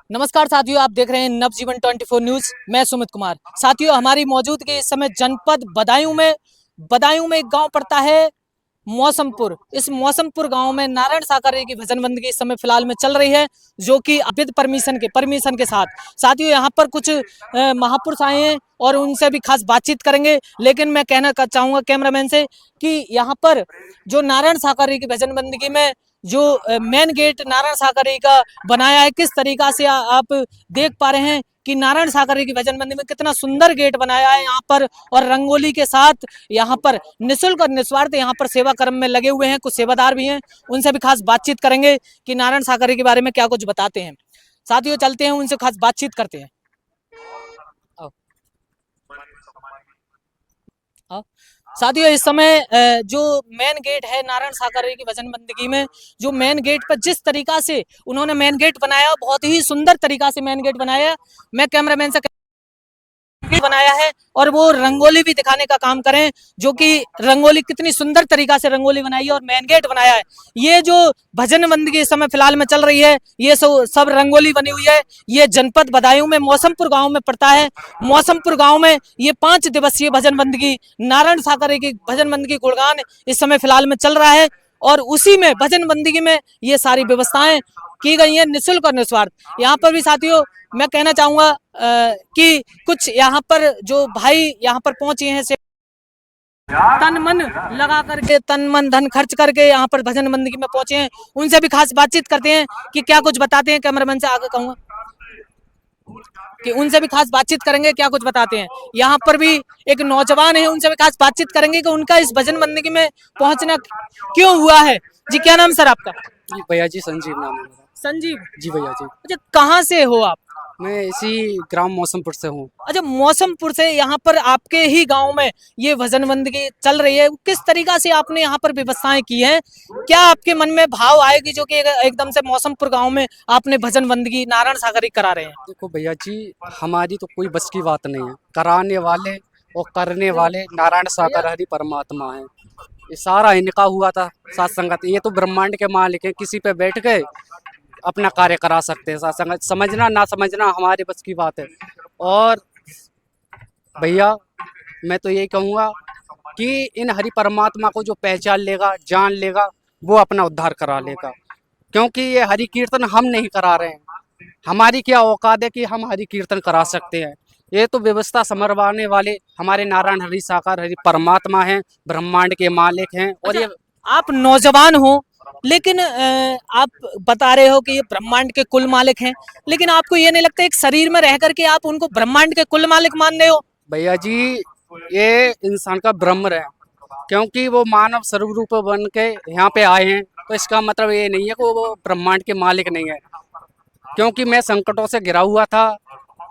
नमस्कार साथियों, आप देख रहे हैं नवजीवन 24 न्यूज। मैं सुमित कुमार। साथियों, हमारी मौजूदगी इस समय जनपद बदायूं में एक गांव पड़ता है मौसमपुर। इस मौसमपुर गांव में नारायण साकरे की भजन बंदगी इस समय फिलहाल में चल रही है, जो कि अवैध परमिशन के साथ। साथियों, यहाँ पर कुछ महापुरुष आए हैं और उनसे भी खास बातचीत करेंगे। लेकिन मैं कहना चाहूंगा कैमरामैन से कि यहाँ पर जो नारायण साकरे की भजन बंदगी में जो मेन गेट नारायण साकरे का बनाया है, किस तरीका से आप देख पा रहे हैं कि नारायण साकरे की भजन बंदगी में कितना सुंदर गेट बनाया है यहाँ पर, और रंगोली के साथ यहाँ पर निःशुल्क और निस्वार्थ यहाँ पर सेवा कर्म में लगे हुए हैं। कुछ सेवादार भी हैं, उनसे भी खास बातचीत करेंगे कि नारायण साकरे के बारे में क्या कुछ बताते हैं। साथियों, चलते हैं, उनसे खास बातचीत करते हैं। आओ। आओ। साथियों, इस समय जो मेन गेट है नारायण साकरे की भजन बंदगी में, जो मेन गेट पर जिस तरीका से उन्होंने मेन गेट बनाया, बहुत ही सुंदर तरीका से मेन गेट बनाया। मैं कैमरामैन से बनाया है और वो रंगोली भी दिखाने का काम करें, जो कि रंगोली कितनी सुंदर तरीका से रंगोली बनाई है और मेन गेट बनाया है। ये जो भजन बंदगी इस समय फिलहाल में चल रही है, ये सब रंगोली बनी हुई है। ये जनपद बदायूं में मौसमपुर गांव में पड़ता है। मौसमपुर गांव में ये 5 दिवसीय भजन बंदगी नारायण साकरे की भजन बंदगी गुणगान इस समय फिलहाल में चल रहा है, और उसी में भजन बंदगी में ये सारी व्यवस्थाएं की गई है, निःशुल्क और निस्वार्थ। यहाँ पर भी साथियों मैं कहना चाहूंगा कि कुछ यहाँ पर जो भाई यहाँ पर पहुंचे हैं, तन मन लगा करके, तन मन धन खर्च करके यहाँ पर भजन बंदगी में पहुंचे हैं। उनसे भी खास बातचीत करते हैं कि क्या कुछ बताते हैं। कैमरामैन से आगे कहूंगा कि उनसे भी खास बातचीत करेंगे, क्या कुछ बताते हैं। यहाँ पर भी एक नौजवान है, उनसे भी खास बातचीत करेंगे कि उनका इस भजन बंदगी में पहुंचना क्यों हुआ है। जी, क्या नाम सर आपका? जी भैया जी, संजीव नाम है मेरा। संजीव जी भैया जी। अच्छा, कहाँ से हो आप? मैं इसी ग्राम मौसमपुर से हूँ। अच्छा, मौसमपुर से। यहाँ पर आपके ही गांव में ये भजन बंदगी चल रही है, किस तरीका से आपने यहाँ पर व्यवस्थाएं की हैं? क्या आपके मन में भाव आएगी जो कि एकदम से मौसमपुर गांव में आपने भजन बंदगी नारायण साकरे करा रहे हैं? देखो भैया जी, हमारी तो कोई बस की बात नहीं है। कराने वाले और करने वाले नारायण साकर हरि परमात्मा है। ये सारा इनका हुआ था साथ संगत। ये तो ब्रह्मांड के मालिक है, किसी पे बैठ के अपना कार्य करा सकते हैं। साथ संगत समझना ना समझना हमारे बस की बात है। और भैया मैं तो यही कहूँगा कि इन हरि परमात्मा को जो पहचान लेगा, जान लेगा, वो अपना उद्धार करा लेगा। क्योंकि ये हरि कीर्तन हम नहीं करा रहे हैं। हमारी क्या औकात है कि हम हरि कीर्तन करा सकते हैं। ये तो व्यवस्था समरवाने वाले हमारे नारायण हरि साकार हरि परमात्मा हैं, ब्रह्मांड के मालिक हैं। और अच्छा, ये आप नौजवान हो, लेकिन आप बता रहे हो कि ये ब्रह्मांड के कुल मालिक हैं, लेकिन आपको ये नहीं लगता एक शरीर में रह करके आप उनको ब्रह्मांड के कुल मालिक मान रहे हो? भैया जी, ये इंसान का ब्रह्म है। क्योंकि वो मानव स्वरूप बन के यहाँ पे आए हैं, तो इसका मतलब ये नहीं है कि वो ब्रह्मांड के मालिक नहीं है। क्योंकि मैं संकटों से घिरा हुआ था,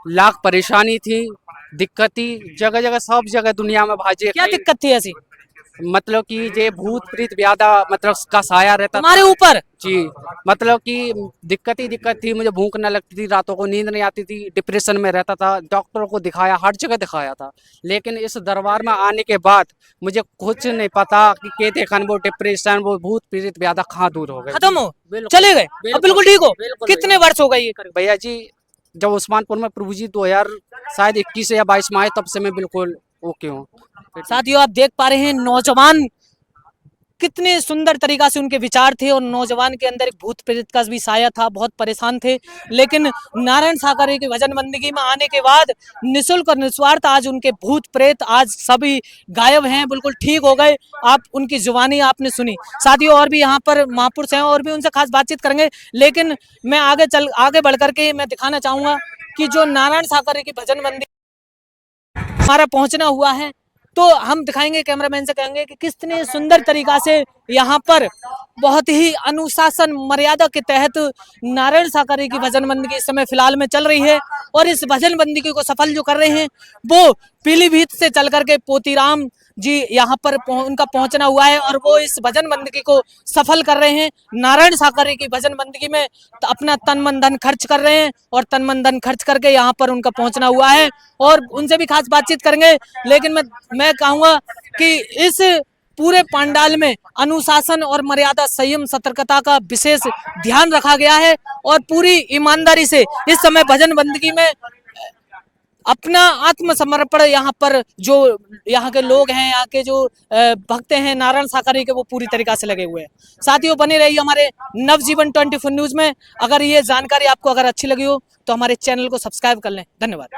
लाख परेशानी थी, दिक्कत थी, जगह जगह सब जगह दुनिया में भाजे। क्या दिक्कत थी ऐसी मतलब कि ये भूत प्रेत व्याधा मतलब का साया रहता तुम्हारे ऊपर? जी। मतलब कि दिक्कत ही दिक्कत थी। मुझे भूख न लगती थी, रातों को नींद नहीं आती थी, डिप्रेशन में रहता था, डॉक्टरों को दिखाया, हर जगह दिखाया था। लेकिन इस दरबार में आने के बाद मुझे कुछ नहीं पता कि कहते खन वो डिप्रेशन, वो भूत प्रेत व्याधा कहाँ दूर हो गए, खत्म हो, चले गए, अब बिल्कुल ठीक हो? कितने वर्ष हो गए ये करे? भैया जी, जब उस्मानपुर में प्रभु जी 2000 शायद 21 या 22 में आए, तब से मैं बिल्कुल ओके हूँ। साथियों, आप देख पा रहे हैं नौजवान कितने सुंदर तरीका से उनके विचार थे, और नौजवान के अंदर एक भूत प्रेत का भी साया था, बहुत परेशान थे। लेकिन नारायण साकरे की भजन बंदगी में आने के बाद निःशुल्क और निस्वार्थ आज उनके भूत प्रेत आज सभी गायब हैं, बिल्कुल ठीक हो गए। आप उनकी जुबानी आपने सुनी। साथियों, और भी यहाँ पर महापुरुष हैं और भी उनसे खास बातचीत करेंगे। लेकिन मैं आगे बढ़ करके मैं दिखाना चाहूंगा कि जो नारायण साकरे की भजन बंदगी हमारा पहुंचना हुआ है, तो हम दिखाएंगे, कैमरामैन से कहेंगे कि कितने सुंदर तरीका से यहाँ पर बहुत ही अनुशासन मर्यादा के तहत नारायण साकरे की भजन बंदगी इस समय फिलहाल में चल रही है। और इस भजन बंदगी को सफल जो कर रहे हैं, वो पीलीभीत से चल करके पोतीराम जी यहाँ पर उनका पहुंचना हुआ है, और वो इस भजन बंदगी को सफल कर रहे हैं। नारायण साकरे की भजन बंदगी में अपना तन मन धन खर्च कर रहे हैं, और तन मन धन खर्च करके यहाँ पर उनका पहुंचना हुआ है, और उनसे भी खास बातचीत करेंगे। लेकिन मैं कहूँगा कि इस पूरे पंडाल में अनुशासन और मर्यादा, संयम, सतर्कता का विशेष ध्यान रखा गया है और पूरी ईमानदारी से इस समय भजन बंदगी में अपना आत्मसमर्पण यहाँ पर जो यहाँ के लोग हैं, यहाँ के जो भक्त हैं नारायण साकरी के, वो पूरी तरीका से लगे हुए हैं। साथियों बने रहिए हमारे नवजीवन 24 न्यूज में। अगर ये जानकारी आपको अगर अच्छी लगी हो तो हमारे चैनल को सब्सक्राइब कर लें। धन्यवाद।